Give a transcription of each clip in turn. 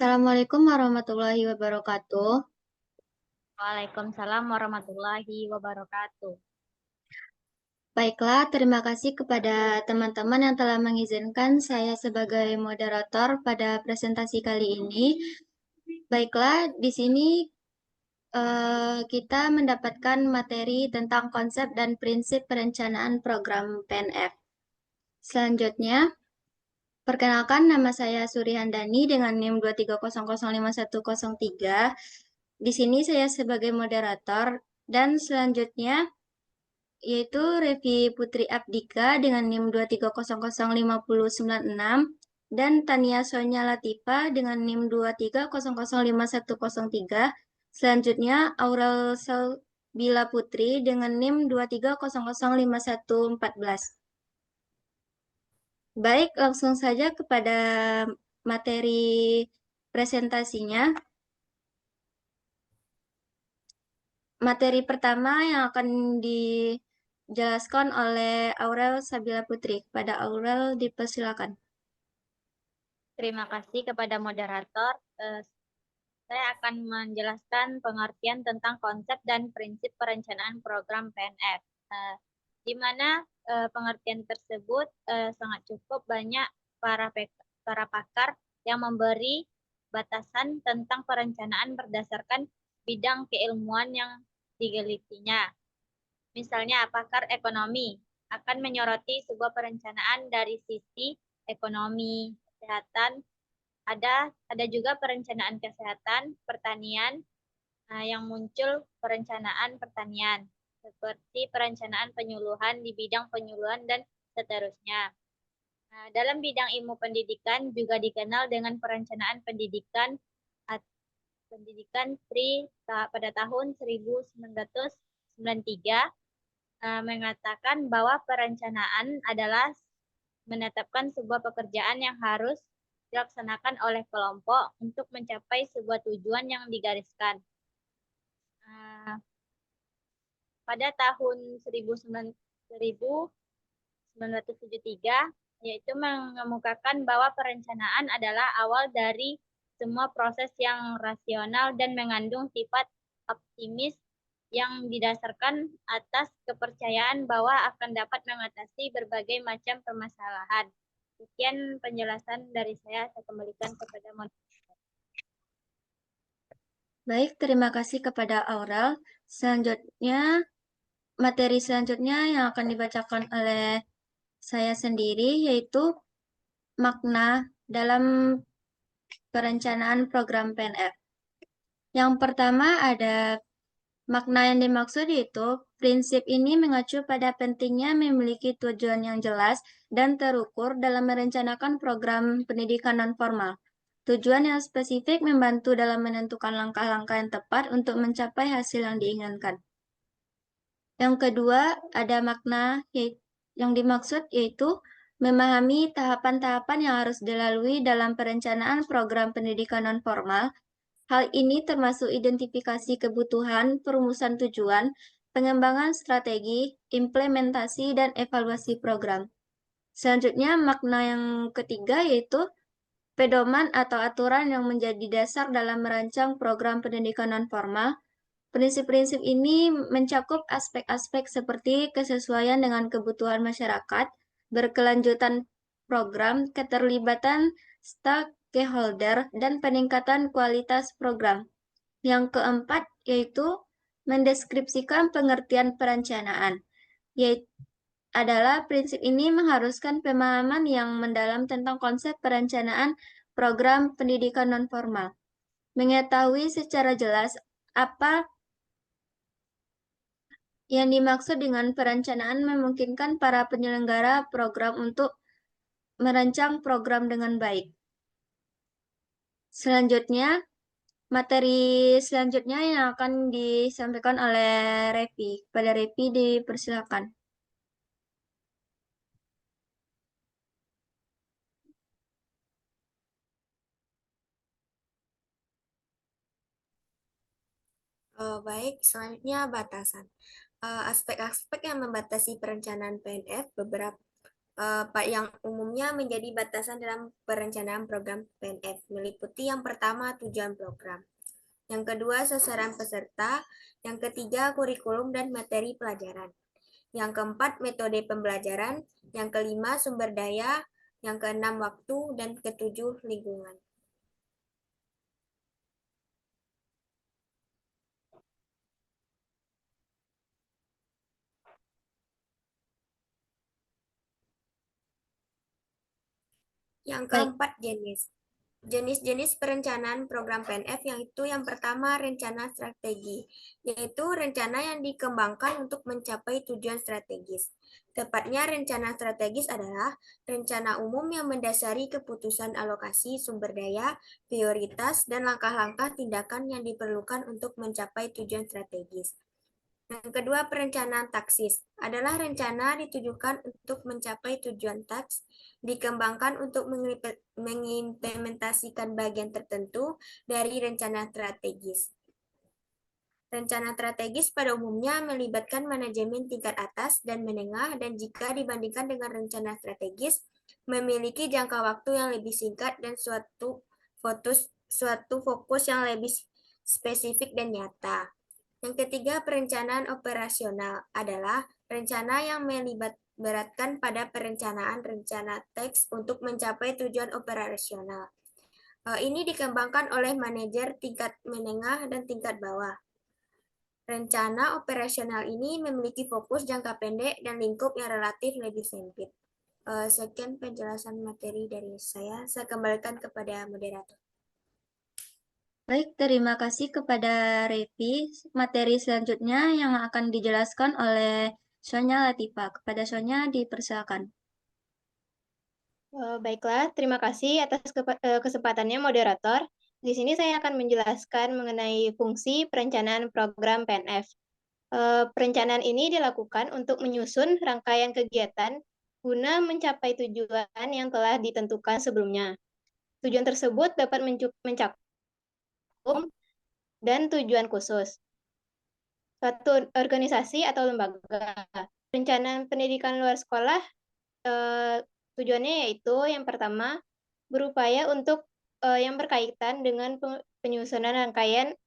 Assalamualaikum warahmatullahi wabarakatuh. Waalaikumsalam warahmatullahi wabarakatuh. Baiklah, terima kasih kepada teman-teman yang telah mengizinkan saya sebagai moderator pada presentasi kali ini. Baiklah, di sini kita mendapatkan materi tentang konsep dan prinsip perencanaan program PNF. Selanjutnya, perkenalkan nama saya Suryahandani dengan NIM 230051103. Di sini saya sebagai moderator dan selanjutnya yaitu Revi Putri Abdika dengan NIM 230059096 dan Tania Sonia Latifa dengan NIM 230051103. Selanjutnya Aurel Salbila Putri dengan NIM 2300514. Baik, langsung saja kepada materi presentasinya. Materi pertama yang akan dijelaskan oleh Aurel Sabila Putri. Kepada Aurel dipersilakan. Terima kasih kepada moderator. Saya akan menjelaskan pengertian tentang konsep dan prinsip perencanaan program PNF. Di mana pengertian tersebut sangat cukup banyak para pakar yang memberi batasan tentang perencanaan berdasarkan bidang keilmuan yang digelitinya. Misalnya, pakar ekonomi akan menyoroti sebuah perencanaan dari sisi ekonomi, kesehatan. Ada juga perencanaan kesehatan, pertanian, yang muncul perencanaan pertanian, seperti perencanaan penyuluhan di bidang penyuluhan dan seterusnya. Dalam bidang ilmu pendidikan juga dikenal dengan perencanaan pendidikan Tri pada tahun 1993 mengatakan bahwa perencanaan adalah menetapkan sebuah pekerjaan yang harus dilaksanakan oleh kelompok untuk mencapai sebuah tujuan yang digariskan. Pada tahun 1973, yaitu mengemukakan bahwa perencanaan adalah awal dari semua proses yang rasional dan mengandung sifat optimis yang didasarkan atas kepercayaan bahwa akan dapat mengatasi berbagai macam permasalahan. Sekian penjelasan dari saya kembalikan kepada moderator. Baik, terima kasih kepada Aurel. Selanjutnya, materi selanjutnya yang akan dibacakan oleh saya sendiri yaitu makna dalam perencanaan program PNF. Yang pertama ada makna yang dimaksud yaitu prinsip ini mengacu pada pentingnya memiliki tujuan yang jelas dan terukur dalam merencanakan program pendidikan non-formal. Tujuan yang spesifik membantu dalam menentukan langkah-langkah yang tepat untuk mencapai hasil yang diinginkan. Yang kedua, ada makna yang dimaksud yaitu memahami tahapan-tahapan yang harus dilalui dalam perencanaan program pendidikan non-formal. Hal ini termasuk identifikasi kebutuhan, perumusan tujuan, pengembangan strategi, implementasi, dan evaluasi program. Selanjutnya, makna yang ketiga yaitu pedoman atau aturan yang menjadi dasar dalam merancang program pendidikan non-formal. Prinsip-prinsip ini mencakup aspek-aspek seperti kesesuaian dengan kebutuhan masyarakat, berkelanjutan program, keterlibatan stakeholder, dan peningkatan kualitas program. Yang keempat yaitu mendeskripsikan pengertian perencanaan, yaitu adalah prinsip ini mengharuskan pemahaman yang mendalam tentang konsep perencanaan program pendidikan non-formal. Mengetahui secara jelas apa yang dimaksud dengan perencanaan memungkinkan para penyelenggara program untuk merancang program dengan baik. Selanjutnya, materi selanjutnya yang akan disampaikan oleh Repi. Pada Repi dipersilakan. Baik, selanjutnya batasan. Aspek-aspek yang membatasi perencanaan PNF beberapa yang umumnya menjadi batasan dalam perencanaan program PNF meliputi yang pertama tujuan program, yang kedua sasaran peserta, yang ketiga kurikulum dan materi pelajaran, yang keempat metode pembelajaran, yang kelima sumber daya, yang keenam waktu, dan ketujuh lingkungan. Yang keempat, jenis. Jenis-jenis perencanaan program PNF yaitu yang pertama rencana strategi, yaitu rencana yang dikembangkan untuk mencapai tujuan strategis. Tepatnya rencana strategis adalah rencana umum yang mendasari keputusan alokasi sumber daya, prioritas, dan langkah-langkah tindakan yang diperlukan untuk mencapai tujuan strategis. Yang kedua, perencanaan taksis adalah rencana ditujukan untuk mencapai tujuan taks, dikembangkan untuk mengimplementasikan bagian tertentu dari rencana strategis. Rencana strategis pada umumnya melibatkan manajemen tingkat atas dan menengah, dan jika dibandingkan dengan rencana strategis, memiliki jangka waktu yang lebih singkat dan suatu fokus yang lebih spesifik dan nyata. Yang ketiga, perencanaan operasional adalah rencana yang melibatkan pada perencanaan rencana teks untuk mencapai tujuan operasional. Ini dikembangkan oleh manajer tingkat menengah dan tingkat bawah. Rencana operasional ini memiliki fokus jangka pendek dan lingkup yang relatif lebih sempit. Sekian penjelasan materi dari saya. Saya kembalikan kepada moderator. Baik, terima kasih kepada Repi. Materi selanjutnya yang akan dijelaskan oleh Sonya Latifa. Kepada Sonya dipersilakan. Baiklah, terima kasih atas kesempatannya moderator. Di sini saya akan menjelaskan mengenai fungsi perencanaan program PNF. Perencanaan ini dilakukan untuk menyusun rangkaian kegiatan guna mencapai tujuan yang telah ditentukan sebelumnya. Tujuan tersebut dapat mencakup dan tujuan khusus. Suatu organisasi atau lembaga. Perencanaan pendidikan luar sekolah tujuannya yaitu yang pertama berupaya untuk yang berkaitan dengan penyusunan rangkaian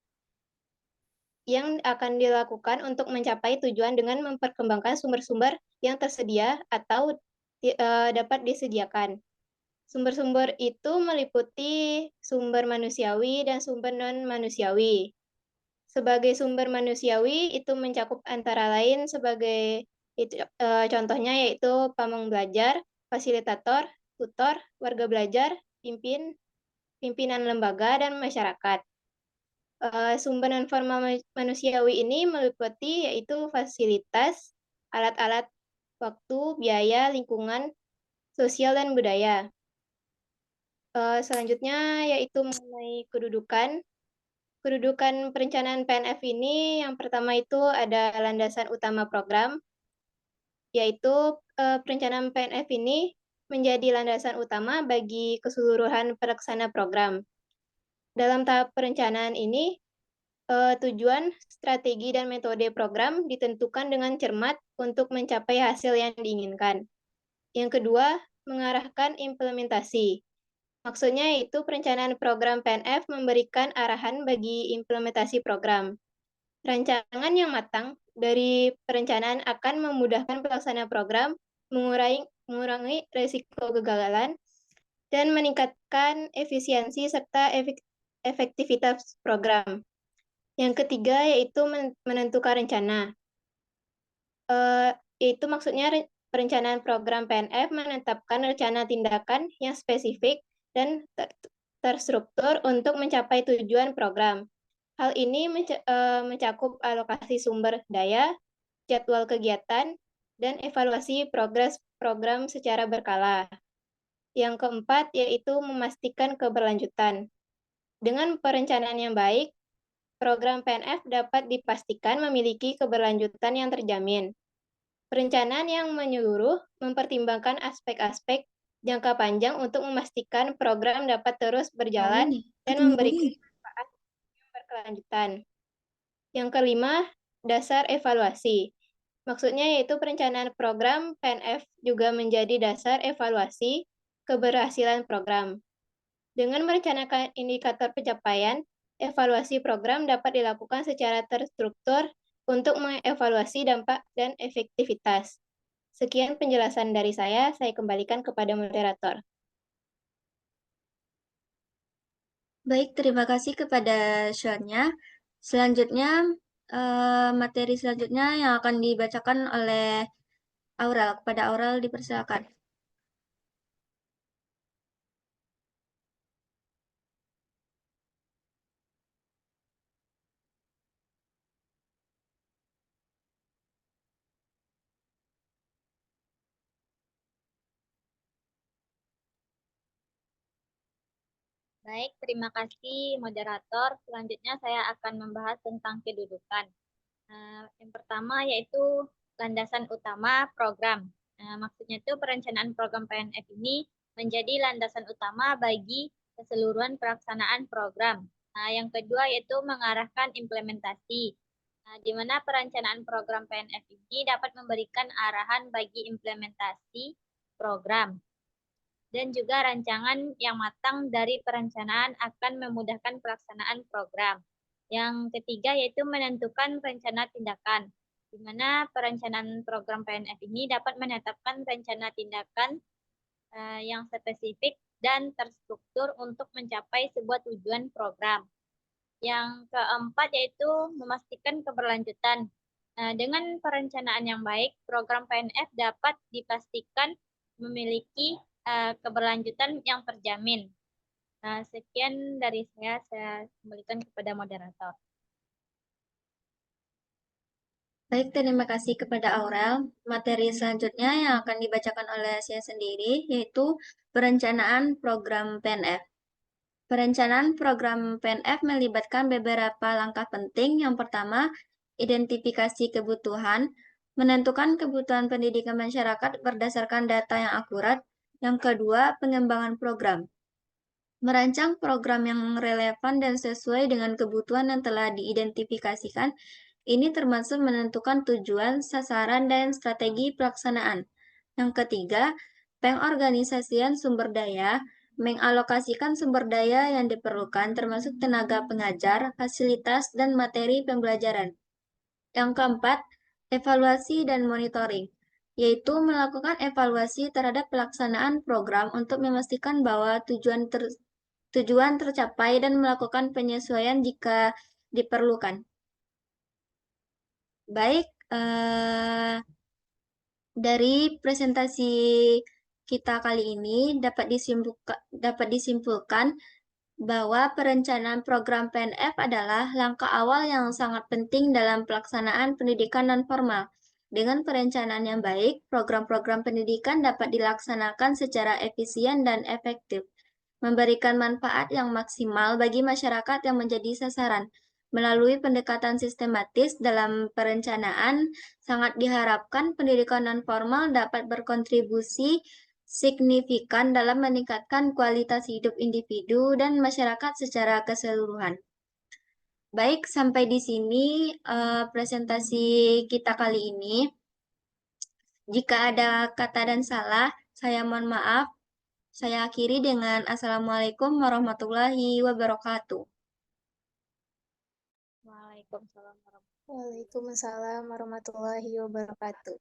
yang akan dilakukan untuk mencapai tujuan dengan memperkembangkan sumber-sumber yang tersedia atau dapat disediakan. Sumber-sumber itu meliputi sumber manusiawi dan sumber non-manusiawi. Sebagai sumber manusiawi itu mencakup antara lain sebagai contohnya yaitu pamong belajar, fasilitator, tutor, warga belajar, pimpinan lembaga, dan masyarakat. Sumber non-formal manusiawi ini meliputi yaitu fasilitas, alat-alat, waktu, biaya, lingkungan, sosial, dan budaya. Selanjutnya yaitu mengenai kedudukan. Kedudukan perencanaan PNF ini yang pertama itu ada landasan utama program, yaitu perencanaan PNF ini menjadi landasan utama bagi keseluruhan pelaksana program. Dalam tahap perencanaan ini, tujuan, strategi, dan metode program ditentukan dengan cermat untuk mencapai hasil yang diinginkan. Yang kedua, mengarahkan implementasi. Maksudnya yaitu perencanaan program PNF memberikan arahan bagi implementasi program. Rancangan yang matang dari perencanaan akan memudahkan pelaksana program, mengurangi risiko kegagalan, dan meningkatkan efisiensi serta efektivitas program. Yang ketiga yaitu menentukan rencana. Yaitu maksudnya perencanaan program PNF menetapkan rencana tindakan yang spesifik dan terstruktur untuk mencapai tujuan program. Hal ini mencakup alokasi sumber daya, jadwal kegiatan, dan evaluasi progres program secara berkala. Yang keempat yaitu memastikan keberlanjutan. Dengan perencanaan yang baik, program PNF dapat dipastikan memiliki keberlanjutan yang terjamin. Perencanaan yang menyeluruh mempertimbangkan aspek-aspek jangka panjang untuk memastikan program dapat terus berjalan dan memberikan manfaat yang berkelanjutan. Yang kelima, dasar evaluasi. Maksudnya yaitu perencanaan program PNF juga menjadi dasar evaluasi keberhasilan program. Dengan merencanakan indikator pencapaian, evaluasi program dapat dilakukan secara terstruktur untuk mengevaluasi dampak dan efektivitas. Sekian penjelasan dari saya kembalikan kepada moderator. Baik, terima kasih kepada Sean-nya. Selanjutnya, materi selanjutnya yang akan dibacakan oleh Aurel. Kepada Aurel dipersilakan. Baik, terima kasih moderator. Selanjutnya saya akan membahas tentang kedudukan. Yang pertama yaitu landasan utama program. Maksudnya itu perencanaan program PNF ini menjadi landasan utama bagi keseluruhan pelaksanaan program. Yang kedua yaitu mengarahkan implementasi, di mana perencanaan program PNF ini dapat memberikan arahan bagi implementasi program. Dan juga rancangan yang matang dari perencanaan akan memudahkan pelaksanaan program. Yang ketiga yaitu menentukan rencana tindakan, di mana perencanaan program PNF ini dapat menetapkan rencana tindakan yang spesifik dan terstruktur untuk mencapai sebuah tujuan program. Yang keempat yaitu memastikan keberlanjutan. Dengan perencanaan yang baik, program PNF dapat dipastikan memiliki keberlanjutan yang terjamin. Sekian dari saya kembalikan kepada moderator. Baik, terima kasih kepada Aurel. Materi selanjutnya yang akan dibacakan oleh saya sendiri, yaitu perencanaan program PNF. Perencanaan program PNF melibatkan beberapa langkah penting. Yang pertama, identifikasi kebutuhan, menentukan kebutuhan pendidikan masyarakat berdasarkan data yang akurat. Yang kedua, pengembangan program. Merancang program yang relevan dan sesuai dengan kebutuhan yang telah diidentifikasikan. Ini termasuk menentukan tujuan, sasaran, dan strategi pelaksanaan. Yang ketiga, pengorganisasian sumber daya, mengalokasikan sumber daya yang diperlukan termasuk tenaga pengajar, fasilitas, dan materi pembelajaran. Yang keempat, evaluasi dan monitoring, yaitu melakukan evaluasi terhadap pelaksanaan program untuk memastikan bahwa tujuan tercapai dan melakukan penyesuaian jika diperlukan. Baik, dari presentasi kita kali ini dapat disimpulkan bahwa perencanaan program PNF adalah langkah awal yang sangat penting dalam pelaksanaan pendidikan non-formal. Dengan perencanaan yang baik, program-program pendidikan dapat dilaksanakan secara efisien dan efektif, memberikan manfaat yang maksimal bagi masyarakat yang menjadi sasaran. Melalui pendekatan sistematis dalam perencanaan, sangat diharapkan pendidikan non-formal dapat berkontribusi signifikan dalam meningkatkan kualitas hidup individu dan masyarakat secara keseluruhan. Baik, sampai di sini presentasi kita kali ini. Jika ada kata dan salah, saya mohon maaf. Saya akhiri dengan Assalamualaikum warahmatullahi wabarakatuh. Waalaikumsalam warahmatullahi wabarakatuh. Waalaikumsalam warahmatullahi wabarakatuh.